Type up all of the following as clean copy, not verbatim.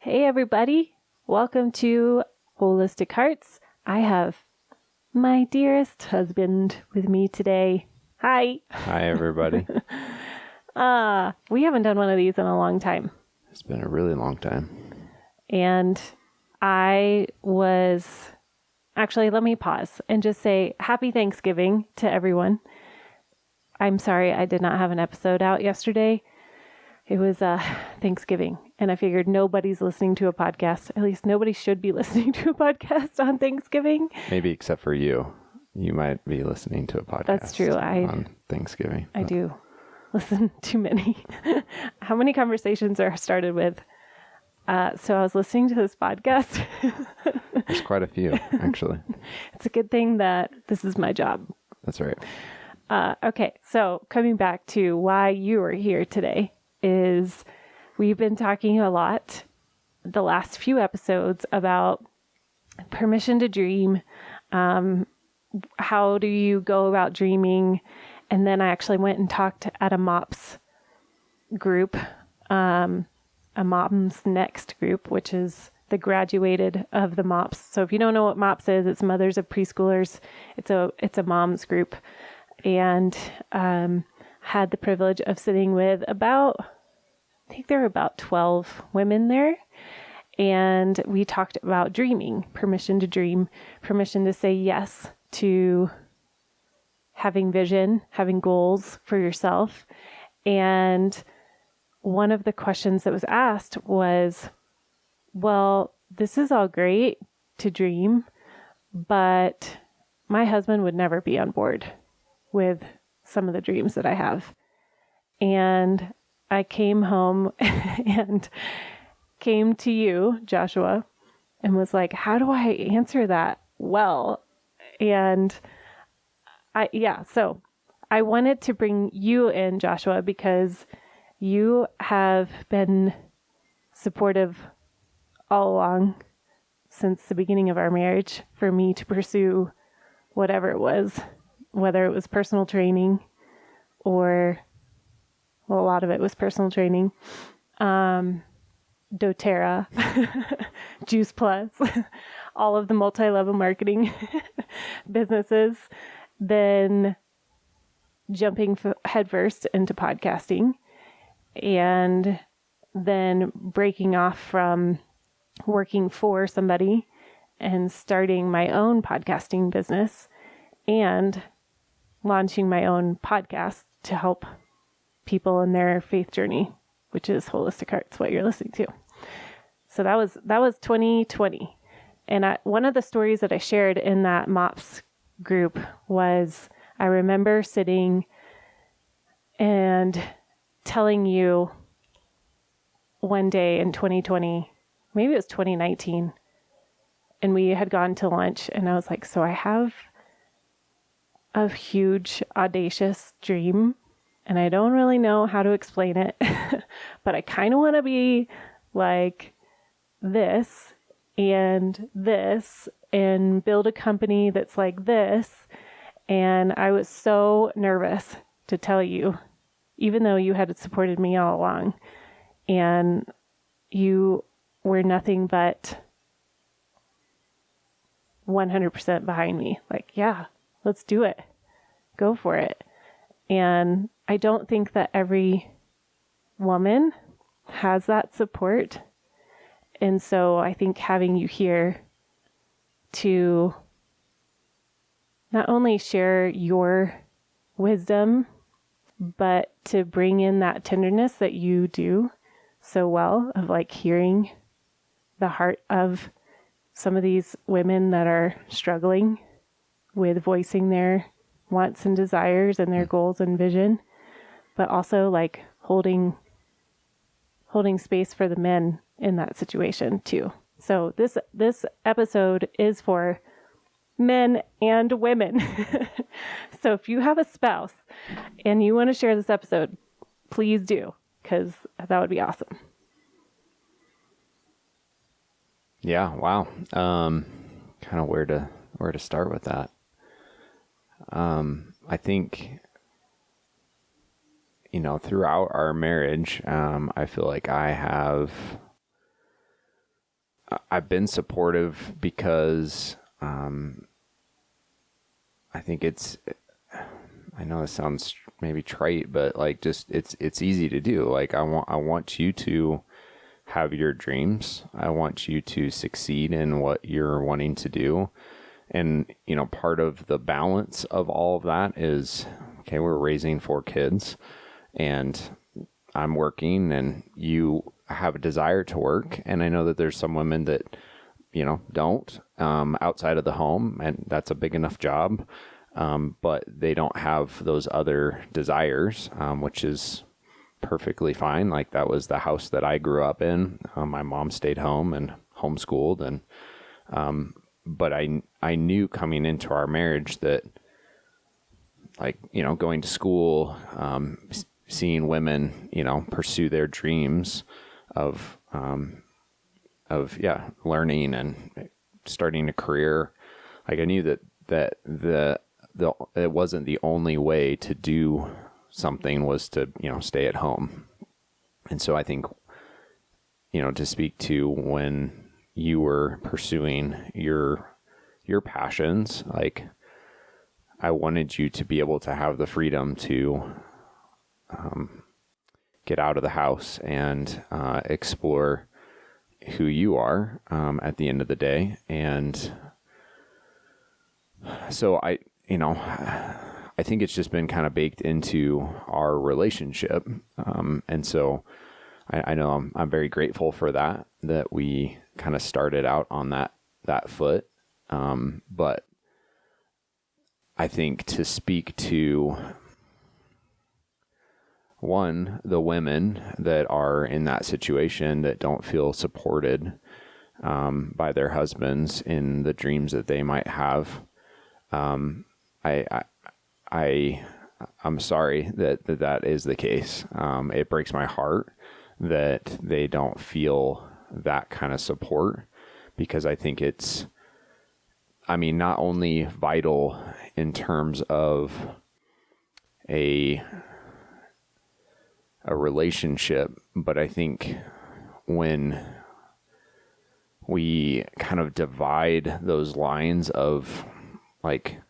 Hey everybody, welcome to Holistic Hearts. I have my dearest husband with me today. Hi. Hi everybody. We haven't done one of these in a long time. It's been a really long time. And let me pause and just say happy Thanksgiving to everyone. I'm sorry I did not have an episode out yesterday. It was Thanksgiving, and I figured nobody's listening to a podcast. At least nobody should be listening to a podcast on Thanksgiving. Maybe except for you. You might be listening to a podcast. That's true. On Thanksgiving. I do listen to many. How many conversations are started with? So I was listening to this podcast. There's quite a few, actually. It's a good thing that this is my job. That's right. Okay, so coming back to why you are here today is we've been talking a lot the last few episodes about permission to dream. How do you go about dreaming? And then I actually went and talked at a MOPS group, a Moms Next group, which is the graduated of the MOPS. So if you don't know what MOPS is, it's Mothers of Preschoolers. It's a moms group, and had the privilege of sitting with I think there were about 12 women there. And we talked about dreaming, permission to dream, permission to say yes to having vision, having goals for yourself. And one of the questions that was asked was, well, this is all great to dream, but my husband would never be on board with some of the dreams that I have. And I came home and came to you, Joshua, and was like, how do I answer that well? And so I wanted to bring you in, Joshua, because you have been supportive all along since the beginning of our marriage for me to pursue whatever it was, whether it was personal training or, well, a lot of it was personal training, doTERRA, Juice Plus, all of the multi-level marketing businesses, then jumping headfirst into podcasting, and then breaking off from working for somebody and starting my own podcasting business and launching my own podcast to help people in their faith journey, which is Holistic Hearts, what you're listening to. So that was 2020. And one of the stories that I shared in that MOPS group was, I remember sitting and telling you one day in 2020, maybe it was 2019, and we had gone to lunch, and I was like, so I have a huge, audacious dream, and I don't really know how to explain it, but I kind of want to be like this and build a company that's like this. And I was so nervous to tell you, even though you had supported me all along, and you were nothing but 100% behind me. Like, yeah, let's do it. Go for it. And I don't think that every woman has that support. And so I think having you here to not only share your wisdom, but to bring in that tenderness that you do so well, of like hearing the heart of some of these women that are struggling with voicing their wants and desires and their goals and vision, but also like holding space for the men in that situation too. So this episode is for men and women. So if you have a spouse and you want to share this episode, please do, because that would be awesome. Yeah. Wow. Kind of where to start with that. I think, throughout our marriage, I feel like I have I've been supportive because I think I know it sounds maybe trite, but like just it's easy to do. Like I want you to have your dreams. I want you to succeed in what you're wanting to do. And, part of the balance of all of that is, okay, we're raising 4 kids and I'm working and you have a desire to work. And I know that there's some women that, don't, outside of the home, and that's a big enough job. But they don't have those other desires, which is perfectly fine. Like that was the house that I grew up in. My mom stayed home and homeschooled. And, but I knew coming into our marriage that like, going to school, seeing women, pursue their dreams of learning and starting a career. Like I knew that it wasn't the only way to do something was to, stay at home. And so I think, to speak to when you were pursuing your passions, like I wanted you to be able to have the freedom to get out of the house and explore who you are at the end of the day. And so I think it's just been kind of baked into our relationship. And so I know I'm very grateful for that we kind of started out on that foot. But I think to speak to the women that are in that situation that don't feel supported by their husbands in the dreams that they might have. I'm sorry that is the case. It breaks my heart that they don't feel that kind of support, because I think it's, not only vital in terms of a relationship, but I think when we kind of divide those lines of like,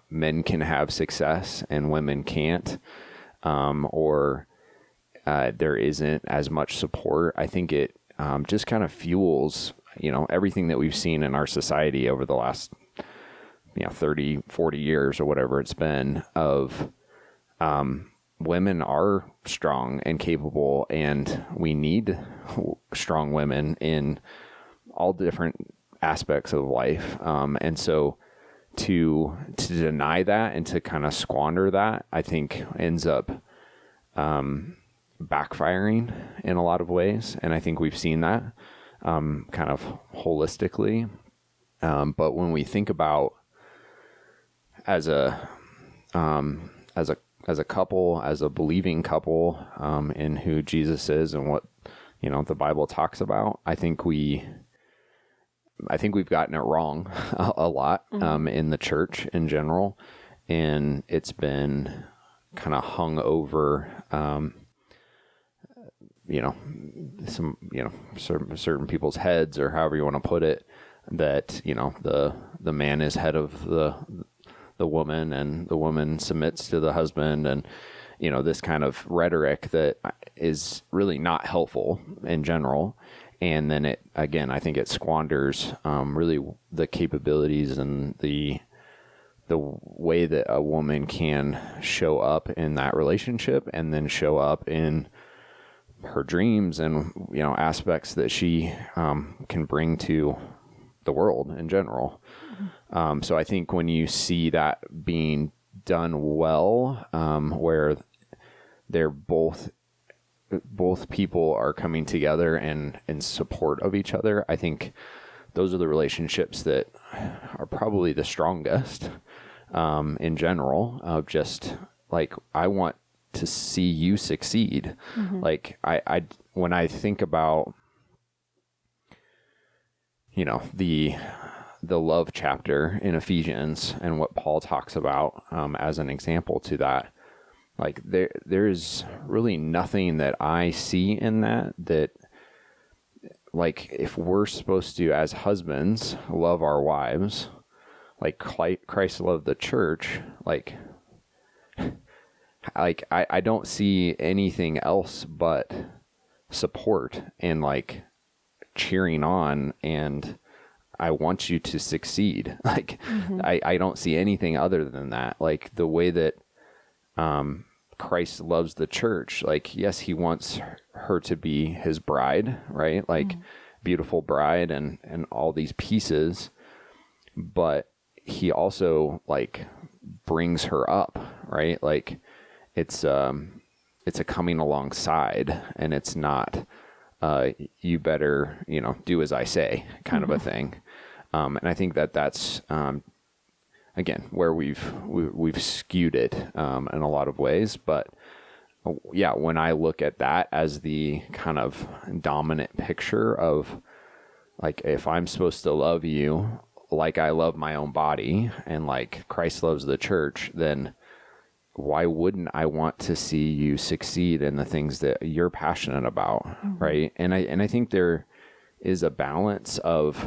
men can have success and women can't, or there isn't as much support, I think it just kind of fuels, everything that we've seen in our society over the last, 30, 40 years or whatever it's been of women are strong and capable, and we need strong women in all different aspects of life. And so to deny that and to kind of squander that, I think ends up backfiring in a lot of ways. And I think we've seen that kind of holistically. But when we think about as a couple, as a believing couple, in who Jesus is and what, the Bible talks about, I think we've gotten it wrong a lot, in the church in general. And it's been kind of hung over, certain people's heads, or however you want to put it, that, the man is head of the woman and the woman submits to the husband, and, this kind of rhetoric that is really not helpful in general. And then I think it squanders really the capabilities and the way that a woman can show up in that relationship, and then show up in her dreams and, aspects that she can bring to the world in general. So I think when you see that being done well, where they're both people are coming together and in support of each other, I think those are the relationships that are probably the strongest, in general, of just like, I want to see you succeed. Mm-hmm. Like when I think about, the love chapter in Ephesians and what Paul talks about, as an example to that, like there's really nothing that I see in that like, if we're supposed to, as husbands, love our wives, like Christ loved the church, like I don't see anything else but support and like cheering on, and I want you to succeed. Like, I don't see anything other than that. Like, the way that Christ loves the church, like, yes, he wants her to be his bride, right? Like, beautiful bride and all these pieces, but he also like brings her up, right? Like, it's a coming alongside, and it's not, you better, do as I say kind of a thing. And I think that that's, again, where we've skewed it, in a lot of ways. But yeah, when I look at that as the kind of dominant picture of, like, if I'm supposed to love you like I love my own body and like Christ loves the church, then why wouldn't I want to see you succeed in the things that you're passionate about, right? And I think there is a balance of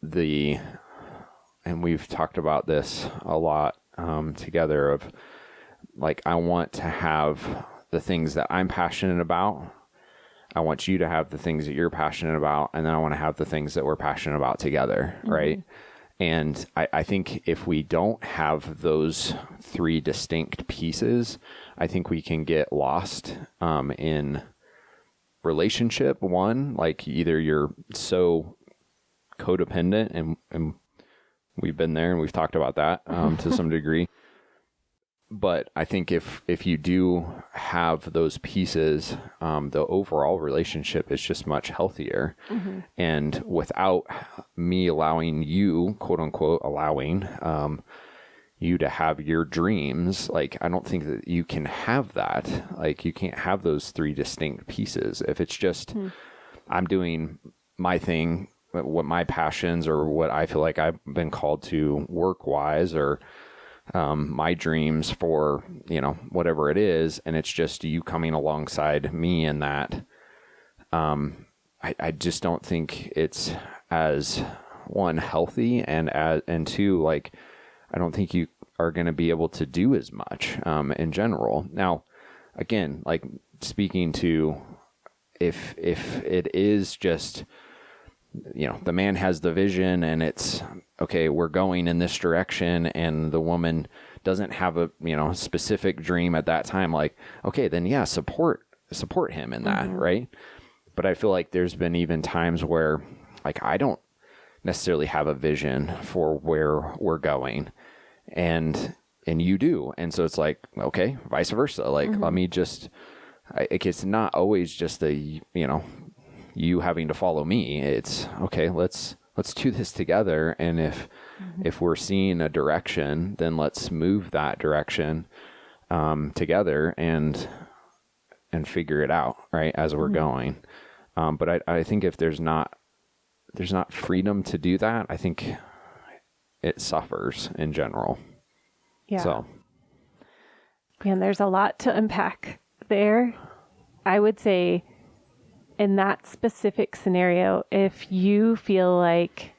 and we've talked about this a lot together, of like, I want to have the things that I'm passionate about. I want you to have the things that you're passionate about. And then I want to have the things that we're passionate about together, right? And I think if we don't have those three distinct pieces, I think we can get lost in relationship. One, like, either you're so codependent, and we've been there and we've talked about that to some degree. But I think if you do have those pieces, the overall relationship is just much healthier. And without me allowing you, quote unquote, allowing you to have your dreams, like, I don't think that you can have that. Like, you can't have those three distinct pieces. If it's just, I'm doing my thing, what my passions, or what I feel like I've been called to work wise, or my dreams for, whatever it is, and it's just you coming alongside me in that, I just don't think it's as, one, healthy, and two, like, I don't think you are going to be able to do as much in general. Now, again, like, speaking to if it is just, the man has the vision and it's, okay, we're going in this direction, and the woman doesn't have a, specific dream at that time, like, okay, then yeah, support him in that, right? But I feel like there's been even times where, like, I don't necessarily have a vision for where we're going, and you do. And so it's like, okay, vice versa. Like, let me just, it's not always just you having to follow me. It's, okay, let's do this together. And if we're seeing a direction, then let's move that direction together and figure it out, right, as we're going. But I think if there's not freedom to do that, I think it suffers in general. Yeah. So, man, there's a lot to unpack there. I would say, in that specific scenario, if you feel like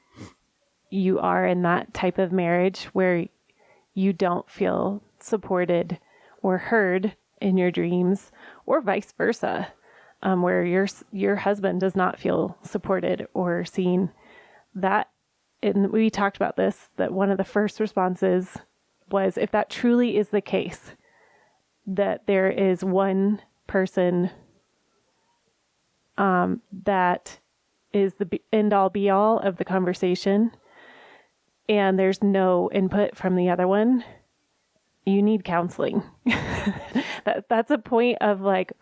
you are in that type of marriage where you don't feel supported or heard in your dreams, or vice versa, where your husband does not feel supported or seen, and we talked about this, that one of the first responses was, if that truly is the case, that there is one person that is the end all be all of the conversation, and there's no input from the other one, you need counseling. That's a point of, like,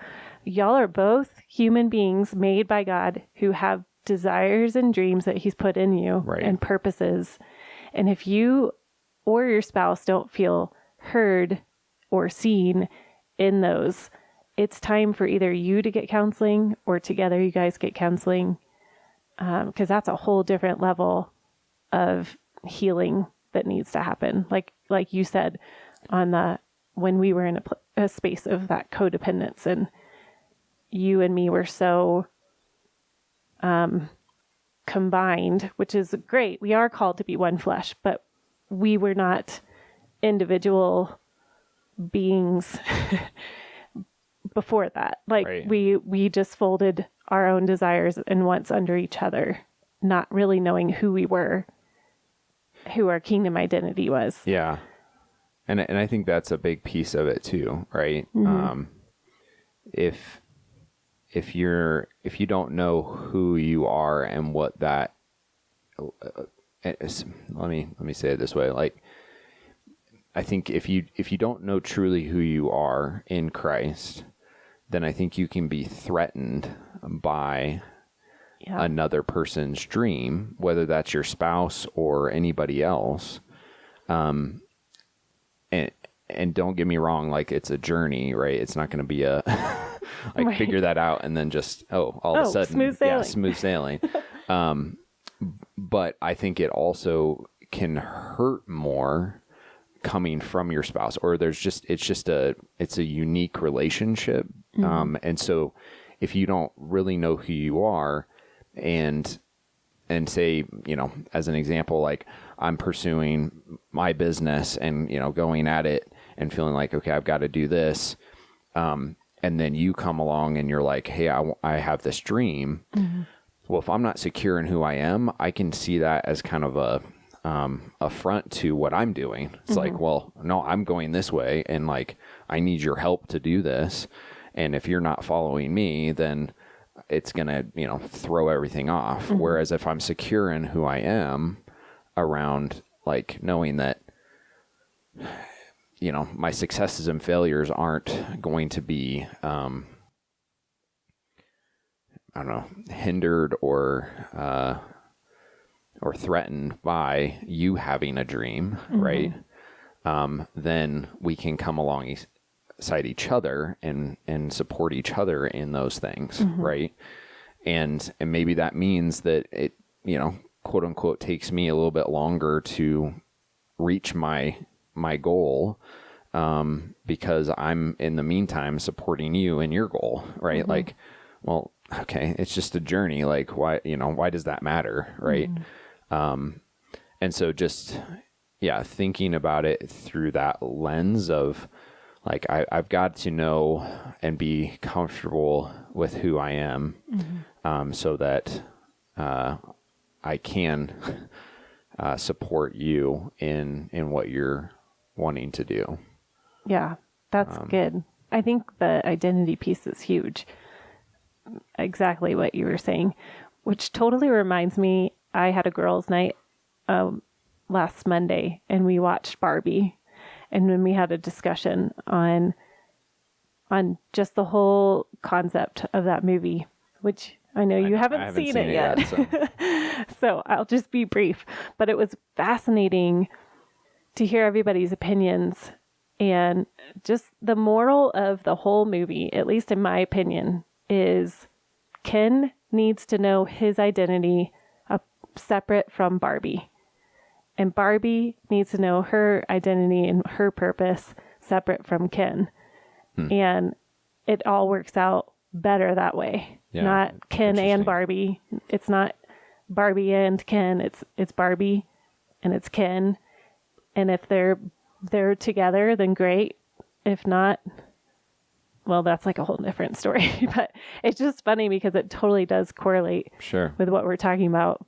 y'all are both human beings made by God who have desires and dreams that he's put in you, right, and purposes. And if you or your spouse don't feel heard or seen in those, it's time for either you to get counseling, or together you guys get counseling, because that's a whole different level of healing that needs to happen. Like you said, when we were in a space of that codependence, and you and me were so combined, which is great. We are called to be one flesh, but we were not individual beings before that. Like Right. we just folded our own desires and wants under each other, not really knowing who we were, who our kingdom identity was. Yeah. And I think that's a big piece of it too, right? If you don't know who you are and what that is, let me say it this way. Like, I think if you don't know truly who you are in Christ, then I think you can be threatened by another person's dream, whether that's your spouse or anybody else. And don't get me wrong, like, it's a journey, right? It's not going to be a like right. figure that out and then just all of a sudden smooth sailing. Yeah, smooth sailing. But I think it also can hurt more coming from your spouse, or it's a unique relationship. And so if you don't really know who you are, and say, as an example, like, I'm pursuing my business and, going at it and feeling like, okay, I've got to do this. And then you come along and you're like, hey, I have this dream. Well, if I'm not secure in who I am, I can see that as kind of a affront to what I'm doing. It's like, well, no, I'm going this way, and like, I need your help to do this. And if you're not following me, then it's going to, throw everything off. Whereas if I'm secure in who I am, around, like, knowing that, my successes and failures aren't going to be, I don't know, hindered or threatened by you having a dream, right? Then we can come alongside each other and support each other in those things, right? And maybe that means that it, quote unquote, takes me a little bit longer to reach my goal, because I'm in the meantime supporting you in your goal, right? Like, well, okay, it's just a journey. Like, why does that matter, right? And so just, thinking about it through that lens of, like, I've got to know and be comfortable with who I am, so that I can support you in what you're wanting to do. Yeah, that's good. I think the identity piece is huge. Exactly what you were saying, which totally reminds me, I had a girls' night last Monday, and we watched Barbie, and then we had a discussion on just the whole concept of that movie, which I know you haven't seen it yet. So I'll just be brief, but it was fascinating to hear everybody's opinions, and just the moral of the whole movie, at least in my opinion, is Ken needs to know his identity separate from Barbie. And Barbie needs to know her identity and her purpose separate from Ken. And it all works out better that way. Yeah, not Ken and Barbie. It's not Barbie and Ken. It's Barbie and it's Ken. And if they're together, then great. If not, well, that's like a whole different story. But it's just funny because it totally does correlate with what we're talking about.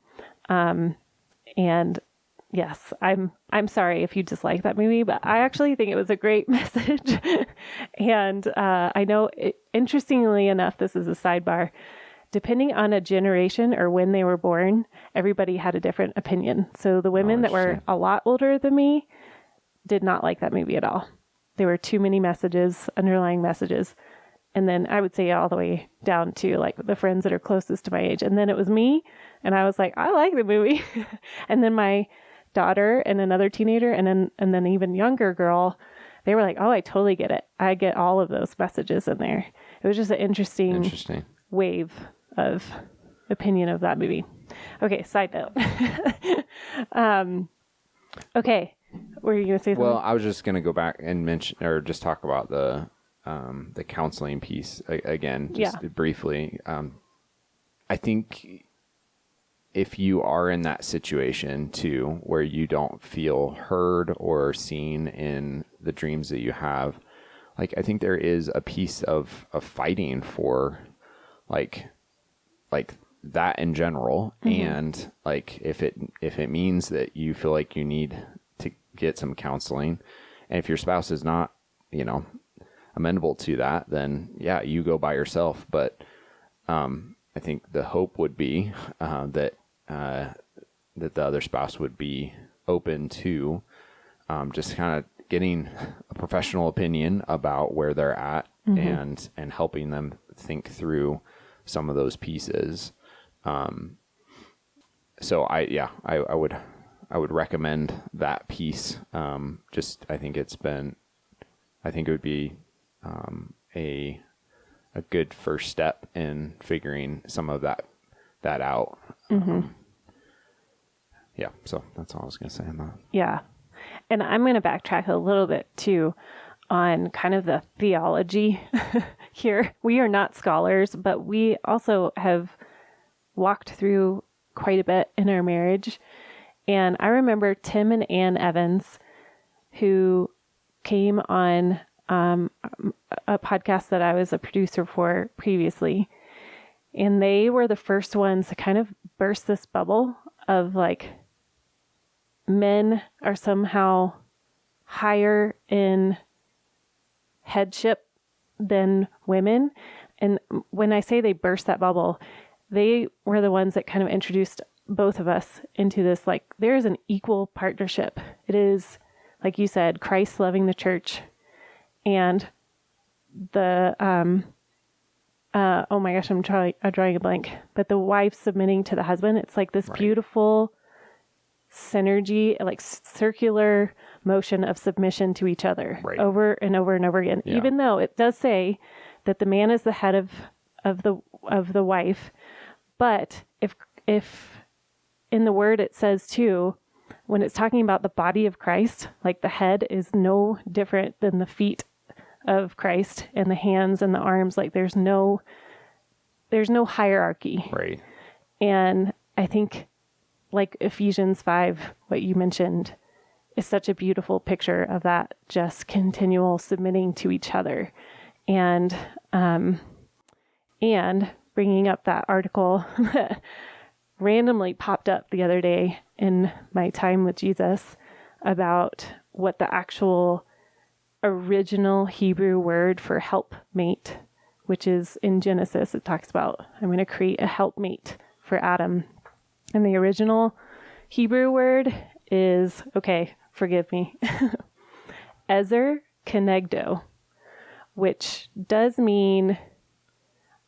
And yes, I'm sorry if you dislike that movie, but I actually think it was a great message. And I know, interestingly enough, this is a sidebar. Depending on a generation or when they were born, everybody had a different opinion. So the women that were a lot older than me did not like that movie at all. There were too many messages, underlying messages. And then I would say all the way down to like the friends that are closest to my age. And then it was me, and I was like, I like the movie. And then my daughter and another teenager and then even younger girl, they were like, oh, I totally get it. I get all of those messages in there. It was just an interesting wave of opinion of that movie. Okay, side note. Okay, were you going to say something? Well, I was just going to go back and mention, or just talk about the the counseling piece again, just briefly. I think if you are in that situation too, where you don't feel heard or seen in the dreams that you have, like, I think there is a piece of fighting for like that in general. And like, if it means that you feel like you need to get some counseling, and if your spouse is not, amenable to that, then yeah, you go by yourself. But, I think the hope would be, that the other spouse would be open to, just kind of getting a professional opinion about where they're at, and helping them think through some of those pieces. So I would recommend that piece. I think it would be, a good first step in figuring some of that out. So that's all I was going to say on that. Yeah. And I'm going to backtrack a little bit too on kind of the theology here. We are not scholars, but we also have walked through quite a bit in our marriage. And I remember Tim and Ann Evans, who came on a podcast that I was a producer for previously. And they were the first ones to kind of burst this bubble of like, men are somehow higher in headship than women. And when I say they burst that bubble, they were the ones that kind of introduced both of us into this, like, there's an equal partnership. It is, like you said, Christ loving the church, and the, oh my gosh, I'm drawing a blank, but the wife submitting to the husband. It's like this beautiful synergy, like circular motion of submission to each other over and over and over again. Yeah. Even though it does say that the man is the head of the wife, but if in the word it says too, when it's talking about the body of Christ, like the head is no different than the feet of Christ, and the hands and the arms, like there's no hierarchy. Right. And I think, like Ephesians 5, what you mentioned, is such a beautiful picture of that just continual submitting to each other. And bringing up that article that randomly popped up the other day in my time with Jesus about what the actual original Hebrew word for helpmate, which is in Genesis, it talks about, I'm going to create a helpmate for Adam. And the original Hebrew word is, okay, forgive me, Ezer Kenegdo, which does mean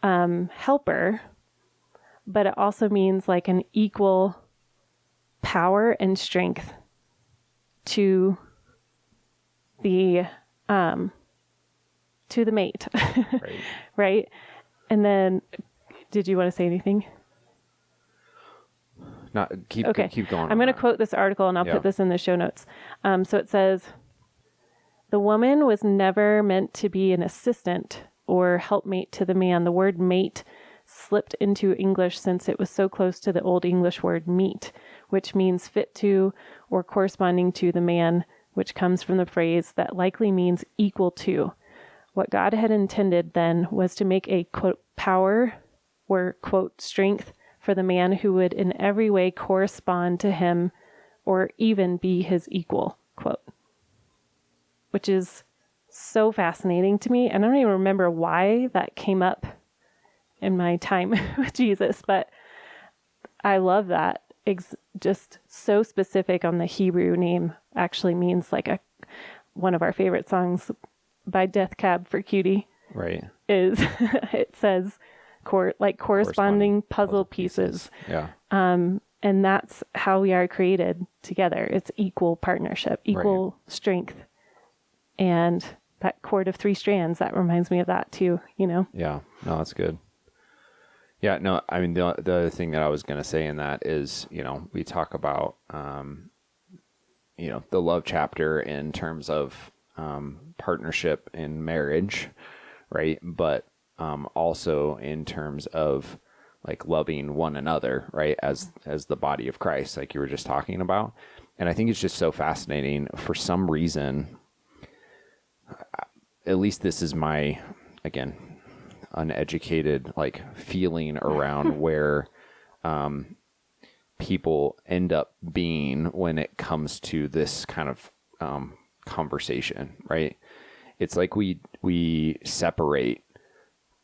helper, but it also means like an equal power and strength to the mate. Right. Right. And then, did you want to say anything? Keep going. I'm going to quote this article, and I'll put this in the show notes. So it says, the woman was never meant to be an assistant or helpmate to the man. The word mate slipped into English since it was so close to the Old English word meet, which means fit to or corresponding to the man, which comes from the phrase that likely means equal to. What God had intended then was to make a, quote, power or, quote, strength for the man who would in every way correspond to him or even be his equal, quote. Which is so fascinating to me. And I don't even remember why that came up in my time with Jesus, but I love that. Just so specific on the Hebrew name actually means like one of our favorite songs by Death Cab for Cutie. Right. Is it says corresponding puzzle pieces. Yeah. And that's how we are created together. It's equal partnership, equal strength. And that cord of 3 strands, that reminds me of that too, Yeah. No, that's good. Yeah, no, I mean, the other thing that I was going to say in that is, we talk about, the love chapter in terms of partnership in marriage, right? But also in terms of like loving one another, right? As the body of Christ, like you were just talking about. And I think it's just so fascinating. For some reason, at least this is my, again, uneducated like feeling around where people end up being when it comes to this kind of conversation, right? It's like we separate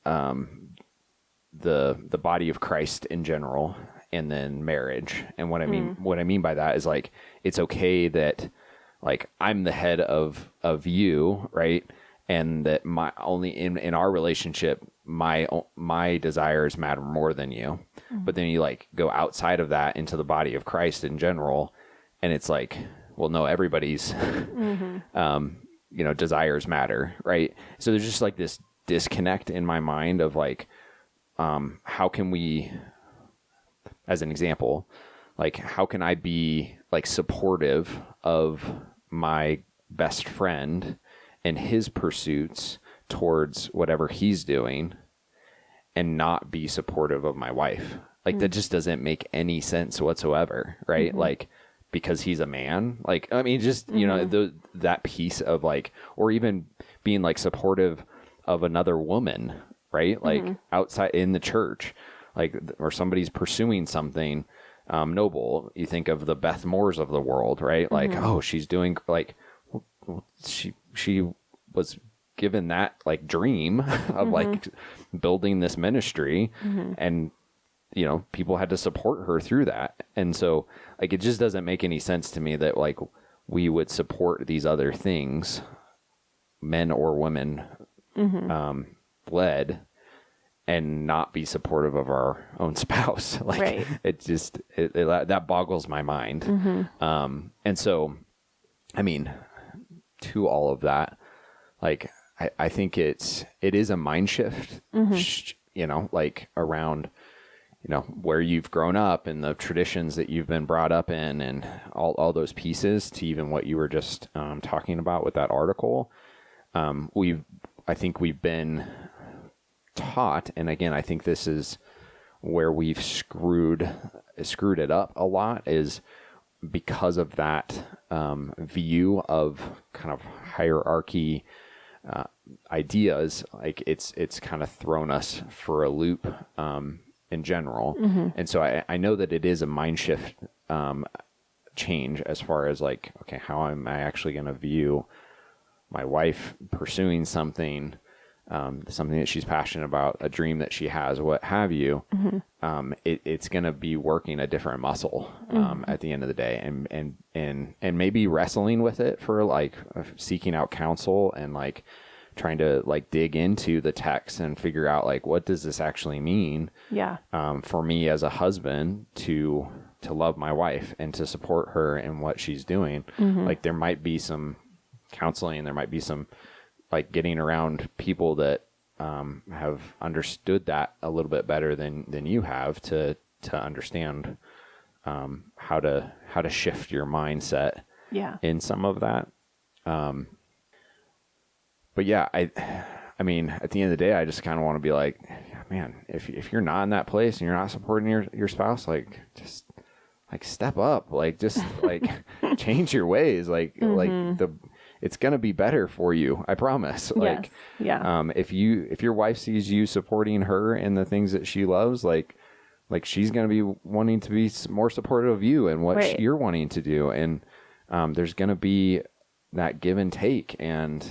the body of Christ in general and then marriage. And what I mean by that is like it's okay that like I'm the head of you, right? And that my only in our relationship my desires matter more than you. But then you like go outside of that into the body of Christ in general, and it's like, well, no, everybody's desires matter, right? So there's just like this disconnect in my mind of like how can we, as an example, like how can I be like supportive of my best friend and his pursuits towards whatever he's doing and not be supportive of my wife? Like that just doesn't make any sense whatsoever, right? Like because he's a man, like, I mean, just, that piece of like, or even being like supportive of another woman, right? Like outside in the church, like, or somebody's pursuing something noble. You think of the Beth Moores of the world, right? Like, oh, she's doing like, she was given that like dream of like building this ministry, and people had to support her through that. And so like it just doesn't make any sense to me that like we would support these other things, men or women led, and not be supportive of our own spouse. Like right. it just that boggles my mind. And so I mean, to all of that, like I think it is a mind shift, like around where you've grown up and the traditions that you've been brought up in, and all those pieces, to even what you were just talking about with that article. I think we've been taught, and again, I think this is where we've screwed it up a lot, is because of that view of kind of hierarchy ideas. Like it's kind of thrown us for a loop in general. And so I know that it is a mind shift change as far as like, okay, how am I actually going to view my wife pursuing something that she's passionate about, a dream that she has, what have you. It's going to be working a different muscle at the end of the day, and maybe wrestling with it for like seeking out counsel and like trying to like dig into the text and figure out like, what does this actually mean? Yeah. For me as a husband to love my wife and to support her in what she's doing. Like there might be some counseling, there might be some like getting around people that have understood that a little bit better than you have to understand how to shift your mindset in some of that. But yeah, I mean, at the end of the day, I just kind of want to be like, man, if you're not in that place and you're not supporting your spouse, like just like step up, like just like change your ways, like it's going to be better for you. I promise. Like, if your wife sees you supporting her in the things that she loves, like she's going to be wanting to be more supportive of you and what you're wanting to do. And, there's going to be that give and take, and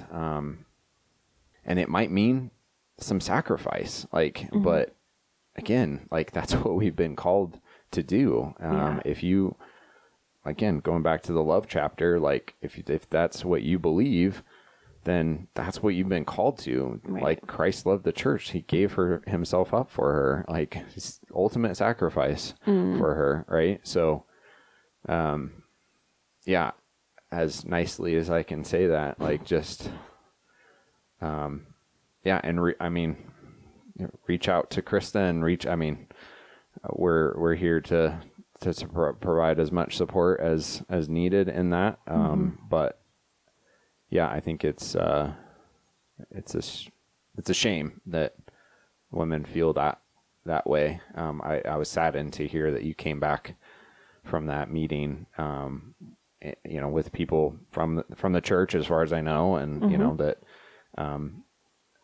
it might mean some sacrifice, like, but again, like that's what we've been called to do. If you, again, going back to the love chapter, like if that's what you believe, then that's what you've been called to. Right. Like Christ loved the church. He gave himself up for her, like his ultimate sacrifice for her. Right. So, yeah, as nicely as I can say that, like just, yeah. And I mean, reach out to Kristin, we're here to provide as much support as needed in that. But yeah, I think it's a shame that women feel that way. I was saddened to hear that you came back from that meeting, with people from the church, as far as I know, and that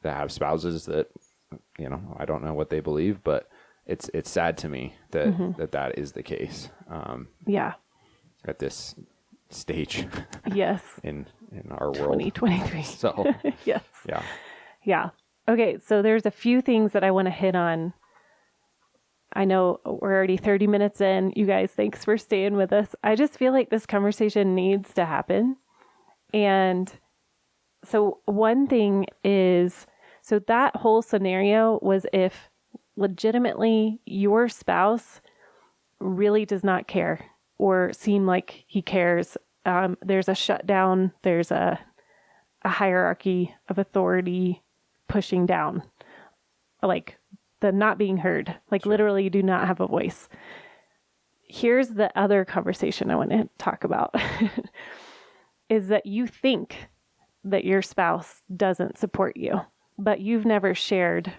that have spouses that I don't know what they believe, but it's sad to me that that is the case. Yeah. At this stage. Yes. in our world. 2023. So yes. yeah. Yeah. Okay. So there's a few things that I want to hit on. I know we're already 30 minutes in. You guys, thanks for staying with us. I just feel like this conversation needs to happen. And so one thing is, so that whole scenario was if legitimately your spouse really does not care or seem like he cares. There's a shutdown. There's a hierarchy of authority pushing down, like the not being heard, like Sure. literally you do not have a voice. Here's the other conversation I want to talk about is that you think that your spouse doesn't support you, but you've never shared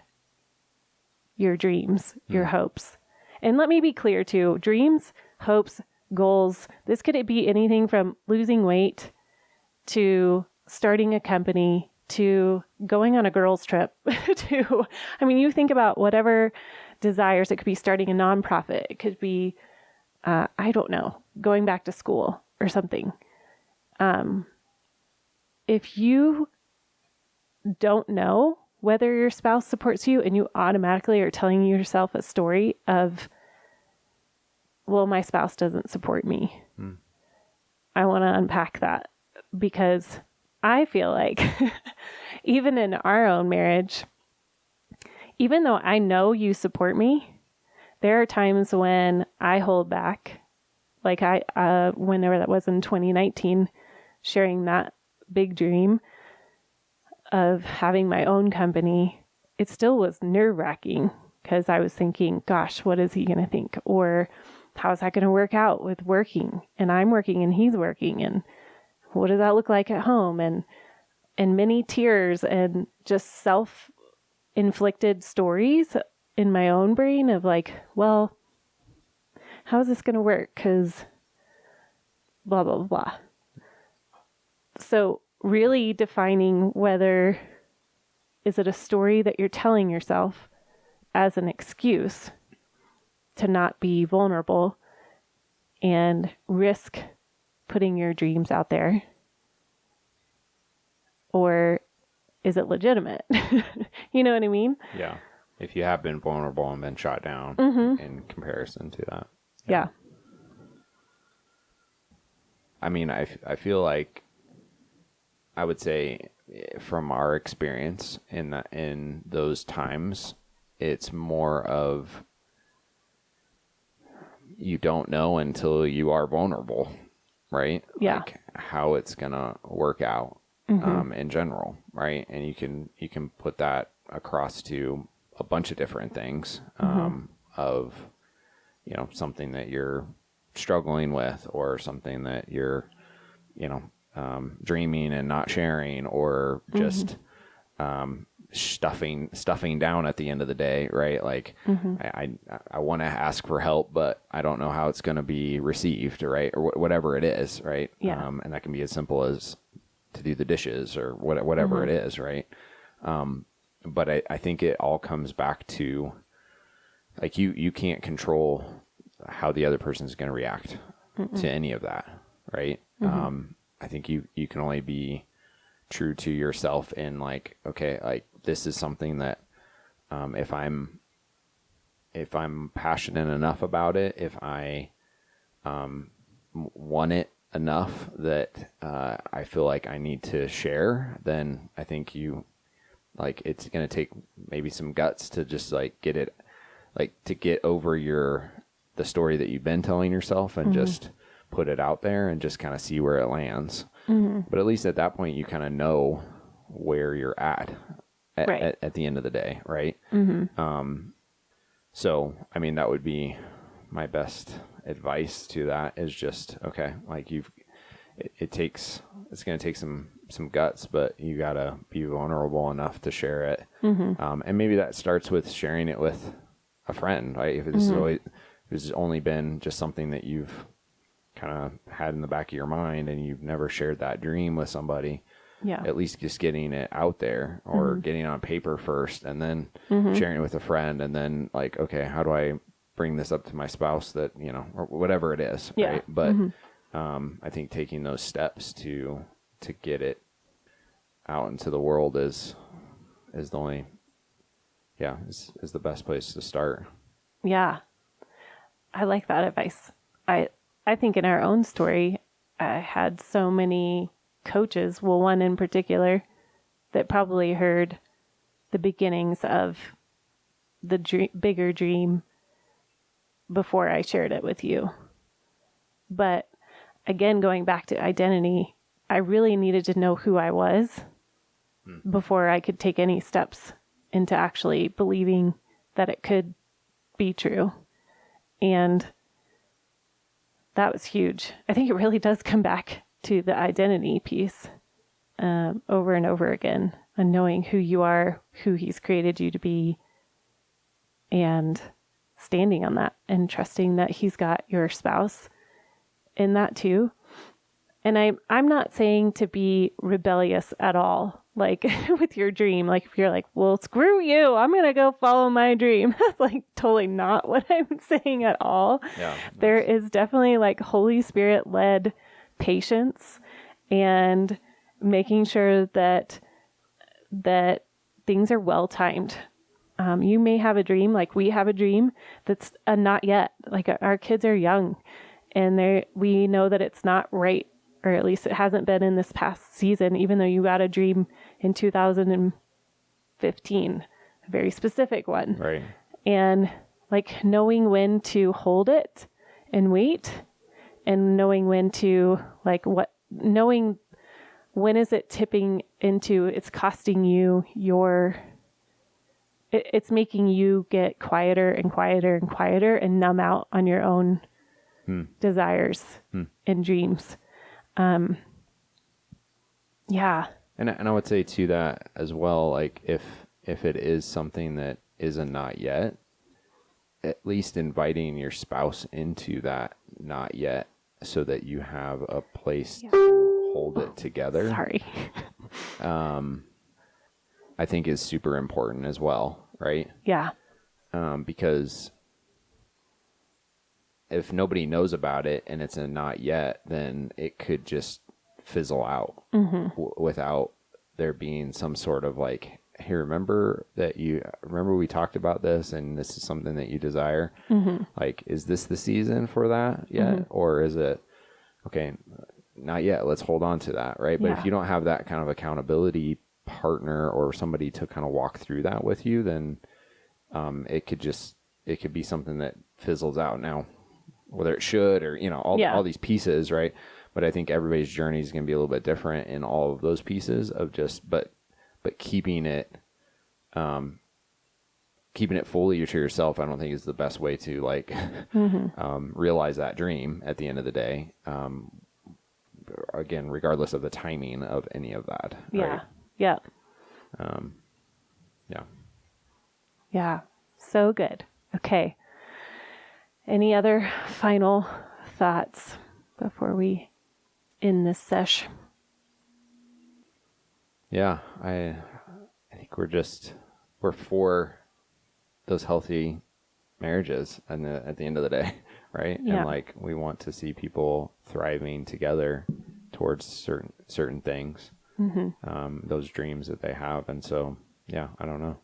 your dreams, your hopes. And let me be clear too, dreams, hopes, goals, this could be anything from losing weight to starting a company to going on a girls trip to, you think about whatever desires. It could be starting a nonprofit. It could be, I don't know, going back to school or something. If you don't know whether your spouse supports you and you automatically are telling yourself a story of, well, my spouse doesn't support me. I want to unpack that because I feel like even in our own marriage, even though I know you support me, there are times when I hold back. Like whenever that was in 2019, sharing that big dream of having my own company, it still was nerve-wracking because I was thinking, gosh, what is he going to think? Or how is that going to work out with working? And I'm working and he's working. And what does that look like at home? And many tears and just self-inflicted stories in my own brain of like, well, how is this going to work? Because blah, blah, blah. So really defining whether is it a story that you're telling yourself as an excuse to not be vulnerable and risk putting your dreams out there, or is it legitimate? You know what I mean? Yeah. If you have been vulnerable and been shot down in comparison to that. Yeah. I feel like I would say from our experience in those times, it's more of you don't know until you are vulnerable, right? Yeah. Like how it's gonna work out in general, right? And you can put that across to a bunch of different things of something that you're struggling with, or something that you're dreaming and not sharing, or just stuffing down at the end of the day, right? Like I want to ask for help, but I don't know how it's going to be received, right? Or whatever it is, right? Yeah. And that can be as simple as to do the dishes or whatever it is, right? But I think it all comes back to like you can't control how the other person is going to react to any of that, right? I think you can only be true to yourself in like, okay, like this is something that if I'm passionate enough about it, if I want it enough that I feel like I need to share, then I think it's going to take maybe some guts to just like get it, like to get over the story that you've been telling yourself and just put it out there and just kind of see where it lands. But at least at that point, you kind of know where you're at the end of the day, right? So, that would be my best advice to that is just, okay, like it's going to take some guts, but you got to be vulnerable enough to share it. And maybe that starts with sharing it with a friend, right? If it's only been just something that you've kind of had in the back of your mind and you've never shared that dream with somebody, at least just getting it out there or getting it on paper first and then sharing it with a friend and then like, okay, how do I bring this up to my spouse that, or whatever it is, right? But I think taking those steps to get it out into the world is the only, is the best place to start. Yeah. I like that advice. I think in our own story, I had so many coaches, well, one in particular, that probably heard the beginnings of the bigger dream before I shared it with you. But again, going back to identity, I really needed to know who I was before I could take any steps into actually believing that it could be true. And that was huge. I think it really does come back to the identity piece over and over again, and knowing who you are, who he's created you to be, and standing on that and trusting that he's got your spouse in that too. And I'm not saying to be rebellious at all, like with your dream. Like if you're like, well, screw you, I'm going to go follow my dream. That's like totally not what I'm saying at all. Yeah, there is definitely like Holy Spirit led patience and making sure that things are well timed. You may have a dream, like we have a dream that's not yet. Like our kids are young, and we know that it's not right, or at least it hasn't been in this past season, even though you got a dream in 2015, a very specific one. Right. And like knowing when to hold it and wait, and knowing when to knowing when is it tipping into it's costing you it's making you get quieter and quieter and quieter and numb out on your own desires and dreams. Yeah. And I would say to that as well, like if it is something that is a not yet, at least inviting your spouse into that not yet so that you have a place to hold it together. Sorry. I think is super important as well, right? Yeah. Because if nobody knows about it and it's a not yet, then it could just fizzle out without there being some sort of like, hey, remember we talked about this and this is something that you desire. Like, is this the season for that yet? Or is it, okay, not yet, let's hold on to that, right? But if you don't have that kind of accountability partner or somebody to kind of walk through that with you, then it could be something that fizzles out. Now, whether it should or, all these pieces, right? But I think everybody's journey is going to be a little bit different in all of those pieces of just, but keeping it fully to yourself, I don't think is the best way to like realize that dream at the end of the day. Again, regardless of the timing of any of that. Yeah. Right? Yeah. Yeah. Yeah. So good. Okay. Any other final thoughts before we end this sesh? Yeah. I think we're for those healthy marriages and at the end of the day, right? Yeah. And like we want to see people thriving together towards certain things, those dreams that they have. And so, yeah, I don't know.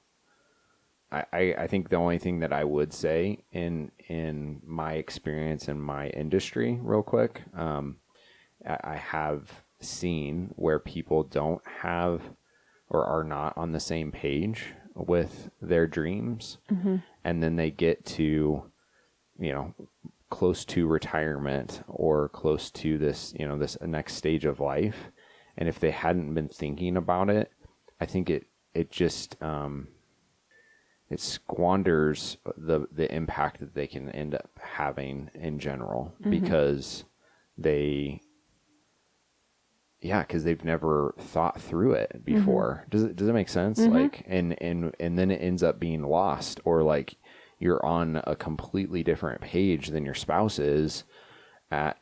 I think the only thing that I would say in my experience in my industry real quick, I have seen where people don't have or are not on the same page with their dreams. And then they get to, close to retirement or close to this, this next stage of life. And if they hadn't been thinking about it, I think it just, it squanders the impact that they can end up having in general because they yeah, because they've never thought through it before. Does it make sense? Like, and then it ends up being lost, or like you're on a completely different page than your spouse is at,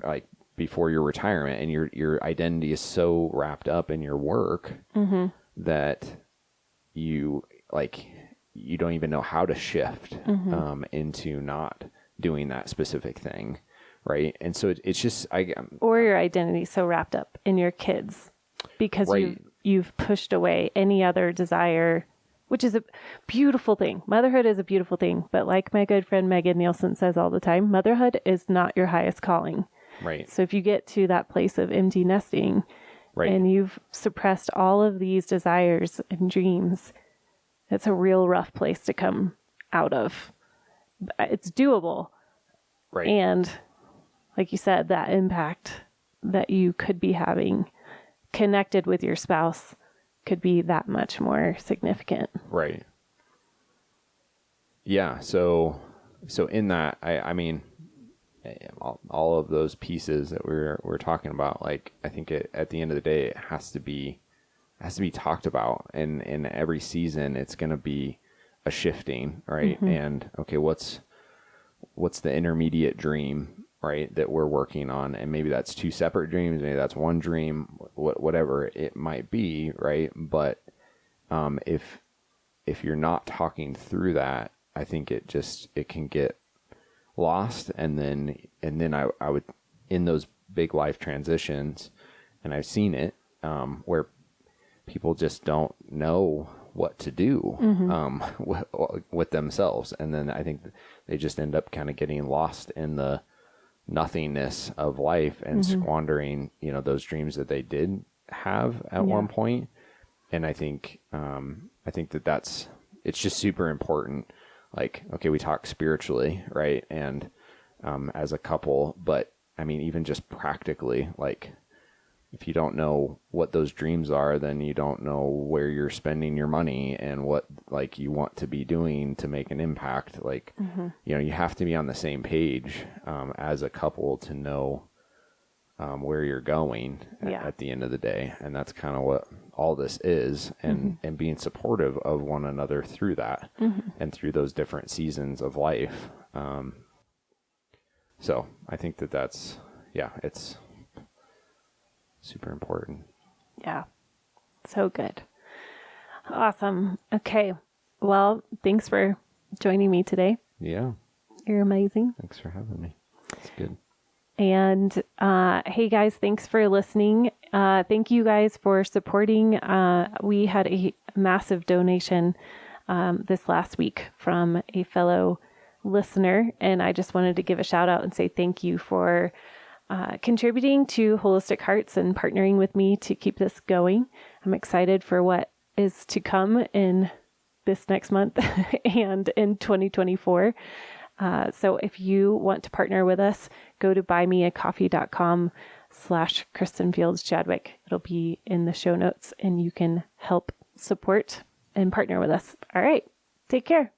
like before your retirement, and your identity is so wrapped up in your work that you don't even know how to shift into not doing that specific thing. Right. And so it's just, or your identity so wrapped up in your kids because right. you've pushed away any other desire, which is a beautiful thing. Motherhood is a beautiful thing. But like my good friend Megan Nielsen says all the time, motherhood is not your highest calling. Right. So if you get to that place of empty nesting Right. and you've suppressed all of these desires and dreams, it's a real rough place to come out of. It's doable. Right. And like you said, that impact that you could be having connected with your spouse could be that much more significant. Right. Yeah. So in that, I mean, all of those pieces that we're talking about, like, I think at the end of the day, it has to be talked about, and in every season, it's going to be a shifting, right? And okay, what's the intermediate dream, right, that we're working on? And maybe that's two separate dreams, maybe that's one dream, whatever it might be, right? But if you're not talking through that, I think it can get lost. And then I would, in those big life transitions, and I've seen it, where people just don't know what to do with themselves. And then I think they just end up kind of getting lost in the nothingness of life and squandering, those dreams that they did have at one point. And I think that's, it's just super important. Like, okay, we talk spiritually, right? And, as a couple, but I mean, even just practically, like, if you don't know what those dreams are, then you don't know where you're spending your money and what, like, you want to be doing to make an impact. Like, you have to be on the same page, as a couple to know, where you're going at the end of the day. And that's kind of what all this is, and being supportive of one another through that and through those different seasons of life. So I think that's, it's super important. Yeah. So good. Awesome. Okay. Well, thanks for joining me today. Yeah. You're amazing. Thanks for having me. It's good. And hey guys, thanks for listening. Thank you guys for supporting. We had a massive donation this last week from a fellow listener, and I just wanted to give a shout out and say thank you for contributing to Holistic Hearts and partnering with me to keep this going. I'm excited for what is to come in this next month and in 2024. So if you want to partner with us, go to buymeacoffee.com/Kristin Fields Chadwick. It'll be in the show notes, and you can help support and partner with us. All right. Take care.